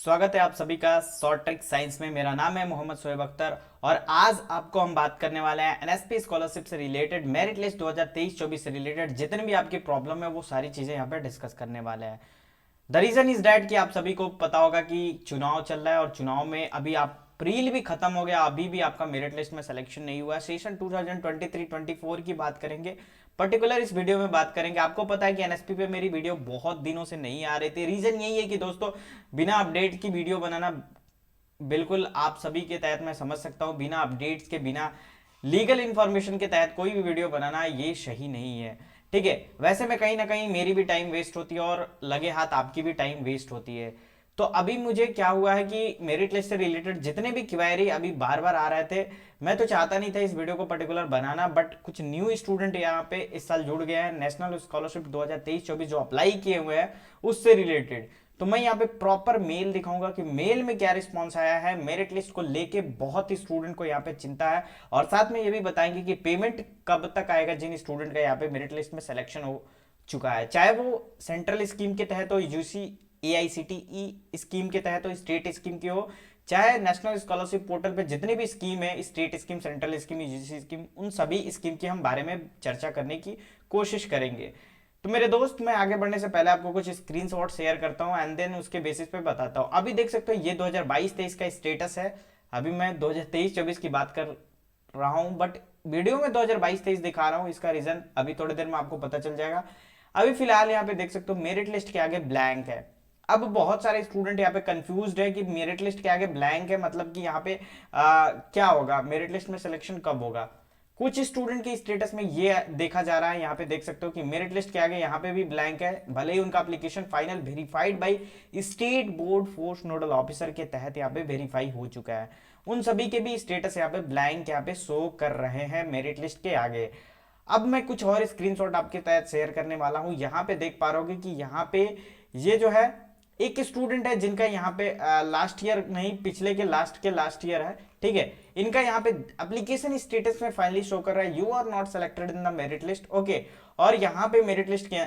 स्वागत है आप सभी का शॉर्ट ट्रिक साइंस में। मेरा नाम है मोहम्मद शोएब अख्तर और आज आपको हम बात करने वाले हैं एनएसपी स्कॉलरशिप से रिलेटेड, मेरिट लिस्ट 2023-24 से रिलेटेड जितने भी आपकी प्रॉब्लम है वो सारी चीजें यहाँ पे डिस्कस करने वाले हैं। द रीजन इज डैट कि आप सभी को पता होगा कि चुनाव चल रहा है और चुनाव में अभी अप्रैल भी खत्म हो गया, अभी भी आपका मेरिट लिस्ट में सिलेक्शन नहीं हुआ। सेशन 2023-24 की बात करेंगे, पर्टिकुलर इस वीडियो में बात करेंगे। आपको पता है कि एनएसपी पे मेरी वीडियो बहुत दिनों से नहीं आ रही थी। रीजन यही है कि दोस्तों बिना अपडेट की वीडियो बनाना बिल्कुल आप सभी के तहत मैं समझ सकता हूं, बिना अपडेट्स के बिना लीगल इंफॉर्मेशन के तहत कोई भी वीडियो बनाना ये सही नहीं है। ठीक है, वैसे में कहीं ना कहीं मेरी भी टाइम वेस्ट होती है और लगे हाथ आपकी भी टाइम वेस्ट होती है। तो अभी मुझे क्या हुआ है कि मेरिट लिस्ट से रिलेटेड जितने भी क्वेरी अभी बार बार आ रहे थे, मैं तो चाहता नहीं था इस वीडियो को पर्टिकुलर बनाना, बट कुछ न्यू स्टूडेंट यहाँ पे इस साल जुड़ गए हैं नेशनल स्कॉलरशिप 2023-24 जो अप्लाई किए हुए हैं उससे रिलेटेड। तो मैं यहाँ पे प्रॉपर मेल दिखाऊंगा कि मेल में क्या रिस्पॉन्स आया है। मेरिट लिस्ट को लेके बहुत ही स्टूडेंट को यहाँ पे चिंता है और साथ में ये भी बताएंगे कि पेमेंट कब तक आएगा जिन स्टूडेंट का यहाँ पे मेरिट लिस्ट में सिलेक्शन हो चुका है, चाहे वो सेंट्रल स्कीम के तहत हो, यूजी एआईसीटीई स्कीम के तहत हो, स्टेट स्कीम की हो, चाहे नेशनल स्कॉलरशिप पोर्टल पे जितनी भी स्कीम है, state scheme, central scheme, UGC scheme, उन सभी स्कीम की हम बारे में चर्चा करने की कोशिश करेंगे। तो मेरे दोस्त, मैं आगे बढ़ने से पहले आपको कुछ स्क्रीनशॉट शेयर करता हूं एंड देन उसके बेसिस पे बताता हूं। अभी देख सकते हो ये 2022-23 का स्टेटस है। अभी मैं 2023-24 की बात कर रहा हूं बट वीडियो में 2022-23 दिखा रहा हूं। इसका रीजन अभी थोड़ी देर में आपको पता चल जाएगा। अभी फिलहाल यहाँ पे देख सकते हो मेरिट लिस्ट के आगे ब्लैंक है। अब बहुत सारे स्टूडेंट यहाँ पे कंफ्यूज्ड है कि मेरिट लिस्ट के आगे ब्लैंक है, मतलब कि यहाँ पे क्या होगा, मेरिट लिस्ट में सिलेक्शन कब होगा। कुछ स्टूडेंट के स्टेटस में ये देखा जा रहा है, यहाँ पे देख सकते हो कि मेरिट लिस्ट के आगे यहाँ पे भी ब्लैंक है, भले ही उनका application final verified by state board force nodal officer के तहत यहाँ पे वेरीफाई हो चुका है। उन सभी के भी स्टेटस यहाँ पे ब्लैंक यहाँ पे शो कर रहे हैं मेरिट लिस्ट के आगे। अब मैं कुछ और स्क्रीनशॉट आपके तहत शेयर करने वाला हूं। यहाँ पे देख पा रहे हो कि यहाँ पे ये जो है एक स्टूडेंट है जिनका यहाँ पे लास्ट ईयर नहीं, पिछले के लास्ट ईयर है। ठीक है, इनका यहाँ पे एप्लीकेशन स्टेटस में फाइनली शो कर रहा है you are not selected in the merit list. Okay, और यहाँ पे मेरिट लिस्ट के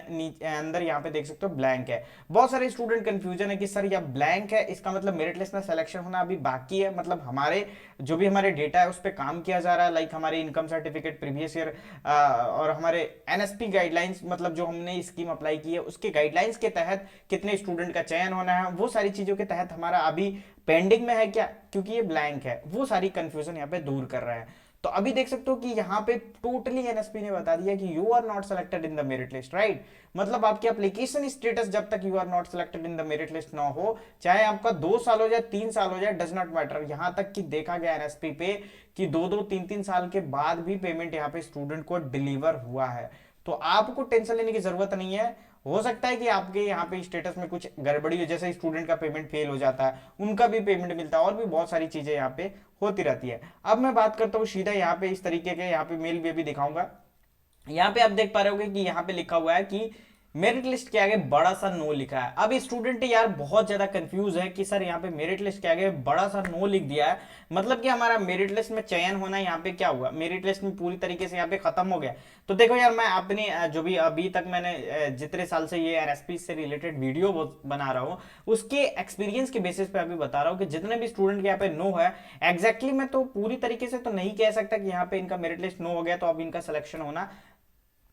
अंदर यहाँ पे देख सकते हो ब्लैंक है। बहुत सारे स्टूडेंट कंफ्यूजन है कि सर यह ब्लैंक है, इसका मतलब मेरिट लिस्ट में सिलेक्शन होना अभी बाकी है। मतलब हमारे जो भी हमारे डेटा है उस पर काम किया जा रहा है, लाइक हमारे इनकम सर्टिफिकेट प्रीवियस ईयर और हमारे एनएसपी गाइडलाइंस, मतलब जो हमने स्कीम अप्लाई की है उसके गाइडलाइंस के तहत कितने स्टूडेंट का चयन होना है, वो सारी चीजों के तहत हमारा अभी पेंडिंग में है क्या, क्योंकि ये ब्लैंक है। वो सारी कंफ्यूजन यहाँ पे दूर कर रहा है। तो अभी देख सकते हो कि यहाँ पे टोटली एनएसपी ने बता दिया कि you are not selected in the merit list, right. मतलब आपकी एप्लीकेशन स्टेटस जब तक you are not selected in the merit list ना हो, चाहे आपका 2 साल हो जाए 3 साल हो जाए, डज नॉट मैटर। यहाँ तक कि देखा गया एनएसपी पे कि 2-3 साल के बाद भी पेमेंट यहाँ पे स्टूडेंट को डिलीवर हुआ है। तो आपको टेंशन लेने की जरूरत नहीं है। हो सकता है कि आपके यहाँ पे स्टेटस में कुछ गड़बड़ी हो, जैसे स्टूडेंट का पेमेंट फेल हो जाता है, उनका भी पेमेंट मिलता है, और भी बहुत सारी चीजें यहाँ पे होती रहती है। अब मैं बात करता हूँ सीधा यहाँ पे इस तरीके के, यहाँ पे मेल भी दिखाऊंगा। यहाँ पे आप देख पा रहे होगे कि यहाँ पे लिखा हुआ है कि मेरिट लिस्ट के आगे बड़ा सा नो लिखा है। अब स्टूडेंट यार बहुत ज्यादा कंफ्यूज है कि सर यहाँ पे मेरिट लिस्ट के आगे बड़ा सा नो लिख दिया है, मतलब कि हमारा मेरिट लिस्ट में चयन होना यहाँ पे क्या हुआ, मेरिट लिस्ट में पूरी तरीके से यहाँ पे खत्म हो गया। तो देखो यार, मैं अपने जो भी अभी तक मैंने जितने साल से ये एनएसपी से रिलेटेड वीडियो बना रहा हूँ उसके एक्सपीरियंस के बेसिस पे अभी बता रहा हूँ कि जितने भी स्टूडेंट के यहाँ पे नो है, एग्जैक्टली मैं तो पूरी तरीके से तो नहीं कह सकता कि यहाँ पे इनका मेरिट लिस्ट नो हो गया तो अब इनका सिलेक्शन होना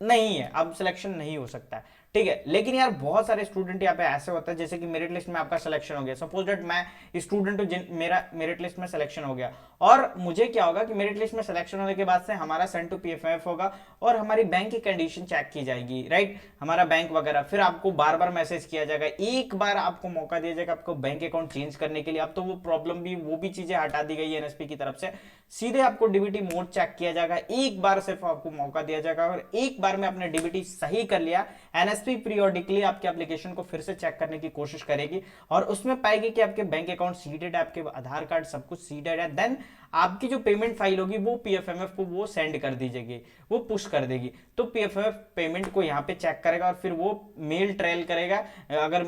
नहीं है, अब सिलेक्शन नहीं हो सकता है। ठीक है, लेकिन यार बहुत सारे स्टूडेंट यहाँ पे ऐसे होता है, जैसे कि मेरिट लिस्ट में आपका सिलेक्शन हो गया, सपोज दैट मैं स्टूडेंट हूँ जिन मेरा मेरिट लिस्ट में सिलेक्शन हो गया, और मुझे क्या होगा कि मेरिट लिस्ट में सिलेक्शन होने के बाद से हमारा सेंड टू पीएफएफ होगा और हमारी बैंक की कंडीशन चेक की जाएगी, राइट, हमारा बैंक वगैरह। फिर आपको बार बार मैसेज किया जाएगा, एक बार आपको मौका दिया जाएगा आपको बैंक अकाउंट चेंज करने के लिए। अब तो वो प्रॉब्लम भी, वो भी चीजें हटा दी गई है एनएसपी की तरफ से। सीधे आपको डीबीटी मोड चेक किया जाएगा, एक बार सिर्फ आपको मौका दिया जाएगा, और एक बार में आपने डीबीटी सही कर लिया, एनएसपी पीरियोडिकली आपके एप्लीकेशन को फिर से चेक करने की कोशिश करेगी और उसमें पाएगी कि आपके बैंक अकाउंट सीडेड है, आपके आधार कार्ड सब कुछ सीडेड है। देन आपकी जो पेमेंट फाइल होगी वो पीएफएमएफ को वो सेंड कर दी जाएगी, वो पुश कर देगी। तो पीएफएमएफ पेमेंट को यहाँ पे चेक करेगा और फिर वो मेल ट्रेल करेगा। अगर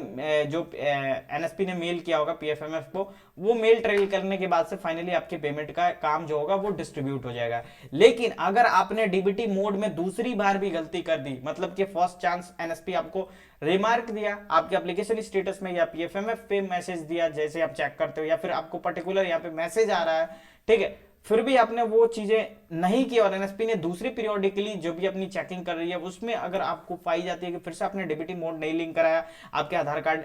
जो एनएसपी ने मेल किया होगा पीएफएमएफ को, वो मेल ट्रेल करने के बाद से फाइनली आपके पेमेंट का काम जो होगा वो डिस्ट्रीब्यूट हो जाएगा। लेकिन अगर आपने डीबीटी मोड में दूसरी बार भी गलती कर दी, मतलब कि फर्स्ट चांस एनएसपी आपको रिमार्क दिया आपके एप्लीकेशन स्टेटस में या पीएफएमएफ पे मैसेज दिया जैसे आप चेक करते हो, या फिर आपको पर्टिकुलर यहाँ पे मैसेज आ रहा है, ठीक है, फिर भी आपने वो चीजें नहीं की और एनएसपी ने दूसरी पीरियोडिकली जो भी अपनी चेकिंग कर रही है उसमें अगर आपको पाई जाती है कि फिर से आपने डीबीटी मोड नहीं लिंक कराया, आपके आधार कार्ड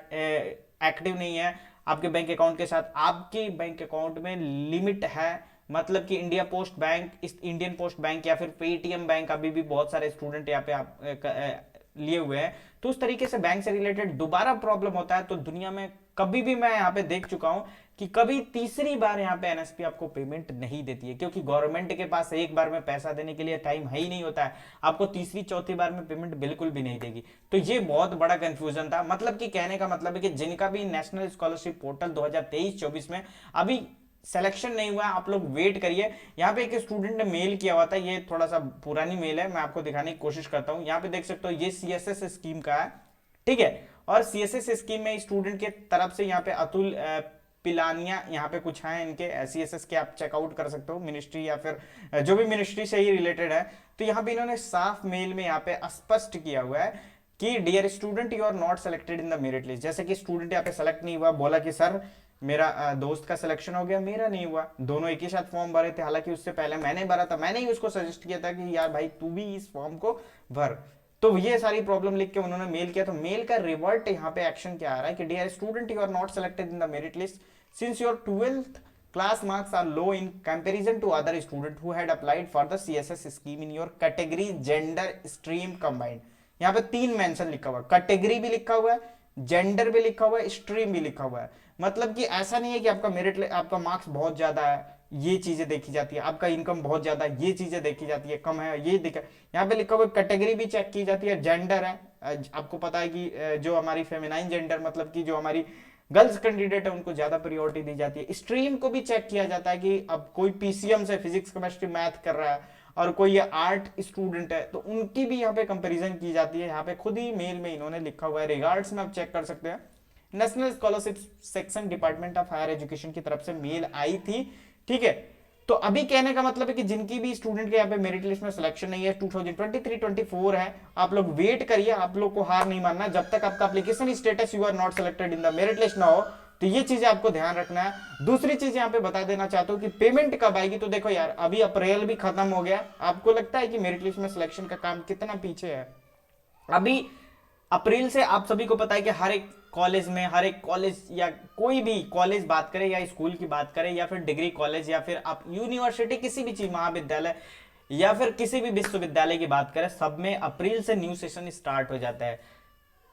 एक्टिव नहीं है आपके बैंक अकाउंट के साथ, आपके बैंक अकाउंट में लिमिट है, मतलब कि India post bank, Indian post bank या फिर पेटीएम बैंक अभी भी बहुत सारे स्टूडेंट यहाँ पे आप लिए हुए हैं, तो उस तरीके से बैंक से रिलेटेड दोबारा प्रॉब्लम होता है। तो दुनिया में कभी भी मैं यहाँ पे देख चुका हूं कि कभी तीसरी बार यहाँ पे एनएसपी आपको पेमेंट नहीं देती है, क्योंकि गवर्नमेंट के पास एक बार में पैसा देने के लिए टाइम है ही नहीं होता है, आपको तीसरी चौथी बार में पेमेंट बिल्कुल भी नहीं देगी। तो ये बहुत बड़ा कंफ्यूजन था, मतलब कि कहने का मतलब है कि जिनका भी नेशनल स्कॉलरशिप पोर्टल 2023-24 में अभी सिलेक्शन नहीं हुआ, आप लोग वेट करिए। यहाँ पे एक स्टूडेंट ने मेल किया हुआ था, ये थोड़ा सा पुरानी मेल है, मैं आपको दिखाने की कोशिश करता हूँ। यहाँ पे देख सकते हो ये सीएसएस स्कीम का है, ठीक है, और सीएसएस स्कीम में स्टूडेंट के तरफ से यहाँ पे अतुल पिलानिया यहाँ पे कुछ है इनके सीएसएस के, आप चेकआउट कर सकते हो मिनिस्ट्री या फिर जो भी मिनिस्ट्री से ही रिलेटेड है। तो यहाँ पे इन्होंने साफ मेल में यहाँ पे स्पष्ट किया हुआ है कि dear student you are not selected in the merit list. जैसे कि स्टूडेंट यहाँ पे सेलेक्ट नहीं हुआ, बोला कि सर मेरा दोस्त का सिलेक्शन हो गया, मेरा नहीं हुआ, दोनों एक ही साथ फॉर्म भरे थे, हालांकि उससे पहले मैंने भरा था, मैंने ही उसको सजेस्ट किया था कि यार भाई तू भी इस फॉर्म को भर। तो ये सारी प्रॉब्लम लिख के उन्होंने मेल किया, तो मेल का रिवर्ट यहाँ पे एक्शन क्या आ रहा है कि dear student you are not selected in the merit list since your 12th class marks are low in comparison to other student who had applied for the CSS scheme in your category gender stream combined। यहाँ पे 3 mention लिखा हुआ है, category भी लिखा हुआ है, gender भी लिखा हुआ है, स्ट्रीम भी लिखा हुआ है। मतलब कि ऐसा नहीं है कि आपका मेरिट आपका मार्क्स बहुत ज्यादा है ये चीजें देखी जाती है, आपका इनकम बहुत ज्यादा है ये चीजें देखी जाती है, कम है ये देखा, यहाँ पे लिखा हुआ कैटेगरी भी चेक की जाती है, जेंडर है, आपको पता है कि जो हमारी फेमिनाइन जेंडर मतलब कि जो हमारी गर्ल्स कैंडिडेट है उनको ज्यादा प्रायोरिटी दी जाती है। स्ट्रीम को भी चेक किया जाता है कि अब कोई पीसीएम से फिजिक्स केमिस्ट्री मैथ कर रहा है और कोई ये आर्ट स्टूडेंट है तो उनकी भी यहाँ पे कंपैरिजन की जाती है। यहाँ पे खुद ही मेल में इन्होंने लिखा हुआ है, रिगार्ड्स में आप चेक कर सकते हैं, national scholarship section department of higher education की तरफ से मेल आई थी, ठीक है। तो अभी कहने का मतलब है कि जिनकी भी स्टूडेंट के यहाँ पे मेरिट लिस्ट में सिलेक्शन नहीं है, 2023-24 है, आप लोग वेट करिए, आप लोग को हार नहीं मानना, जब तक आपका application status you are not selected in the merit list ना हो। तो ये चीजें आपको ध्यान रखना है। दूसरी चीज यहाँ पे बता देना चाहता हूँ कि पेमेंट कब आएगी। तो देखो यार अभी अप्रैल भी खत्म हो गया, आपको लगता है कि मेरिट लिस्ट में सिलेक्शन का काम कितना पीछे है? अभी अप्रैल से आप सभी को पता है कि हर एक कॉलेज में, हर एक कॉलेज या कोई भी कॉलेज बात करें या स्कूल की बात करें या फिर डिग्री कॉलेज या फिर आप यूनिवर्सिटी किसी भी चीज महाविद्यालय या फिर किसी भी विश्वविद्यालय की बात करें, सब में अप्रैल से न्यू सेशन स्टार्ट हो जाता है।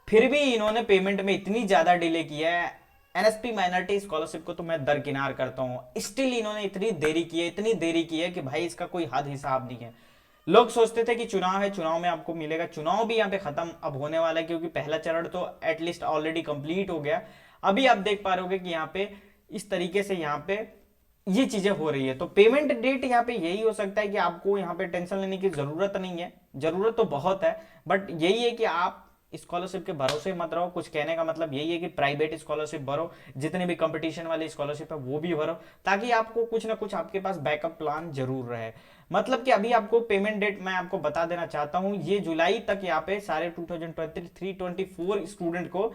फिर भी इन्होंने पेमेंट में इतनी ज्यादा डिले किया है। एनएसपी माइनॉरिटी स्कॉलरशिप को तो मैं दरकिनार करता हूं, स्टिल इन्होंने इतनी देरी की है, इतनी देरी की है कि भाई इसका कोई हद हिसाब नहीं है। लोग सोचते थे कि चुनाव है, चुनाव में आपको मिलेगा, चुनाव भी यहाँ पे खत्म अब होने वाला है क्योंकि पहला चरण तो एटलीस्ट ऑलरेडी कंप्लीट हो गया। अभी आप देख पा रहे होगे कि यहाँ पे इस तरीके से यहाँ पे ये चीजें हो रही है। तो पेमेंट डेट यहाँ पे यही हो सकता है कि आपको यहाँ पे टेंशन लेने की जरूरत नहीं है, जरूरत तो बहुत है, बट यही है कि आप स्कॉलरशिप के भरोसे मत रहो। कुछ कहने का मतलब यही है कि प्राइवेट स्कॉलरशिप भरो, जितने भी कंपटीशन वाली स्कॉलरशिप है वो भी भरो, ताकि आपको कुछ ना कुछ आपके पास बैकअप प्लान जरूर रहे। मतलब कि अभी आपको पेमेंट डेट मैं आपको बता देना चाहता हूं, ये जुलाई तक यहाँ पे सारे 2023-24 स्टूडेंट को,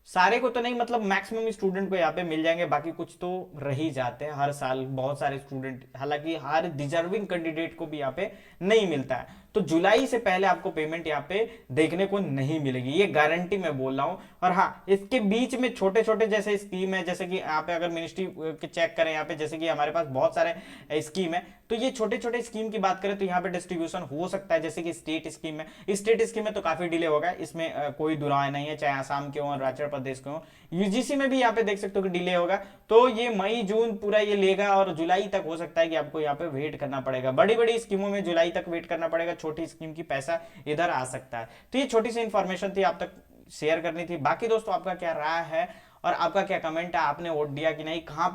सारे को तो नहीं मतलब मैक्सिमम स्टूडेंट को यहाँ पे मिल जाएंगे, बाकी कुछ तो रह ही जाते हैं हर साल बहुत सारे स्टूडेंट, हालांकि हर डिजर्विंग कैंडिडेट को भी यहाँ पे नहीं मिलता है। तो जुलाई से पहले आपको पेमेंट यहाँ पे देखने को नहीं मिलेगी, ये गारंटी मैं बोल रहा हूं। और हाँ, इसके बीच में छोटे छोटे जैसे स्कीम है, जैसे कि यहाँ पे अगर मिनिस्ट्री के चेक करें यहाँ पे, जैसे कि हमारे पास बहुत सारे स्कीम है, तो ये छोटे छोटे स्कीम की बात करें तो यहाँ पे डिस्ट्रीब्यूशन हो सकता है। जैसे कि स्टेट स्कीम है, स्टेट स्कीम में तो काफी डिले होगा, इसमें कोई दुराय नहीं है, चाहे आसाम के हो अरुणाचल प्रदेश के हो। यूजीसी में भी यहाँ पे देख सकते हो कि डिले होगा, तो ये मई जून पूरा ये लेगा और जुलाई तक हो सकता है कि आपको यहाँ पे वेट करना पड़ेगा। बड़ी बड़ी स्कीमों में जुलाई तक वेट करना पड़ेगा, छोटी स्कीम की पैसा इधर आ सकता है। तो ये छोटी सी इंफॉर्मेशन थी, आप तक शेयर करनी थी। बाकी दोस्तों आपका क्या राय है और आपका क्या कमेंट है, आपने वोट दिया कि नहीं, कहां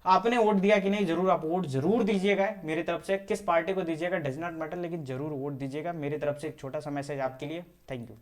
आपने वोट दिया कि नहीं, जरूर आप वोट जरूर दीजिएगा मेरी तरफ से। किस पार्टी को दीजिएगा डज नॉट मैटर, लेकिन जरूर वोट दीजिएगा। मेरी तरफ से एक छोटा सा मैसेज आपके लिए। Thank you.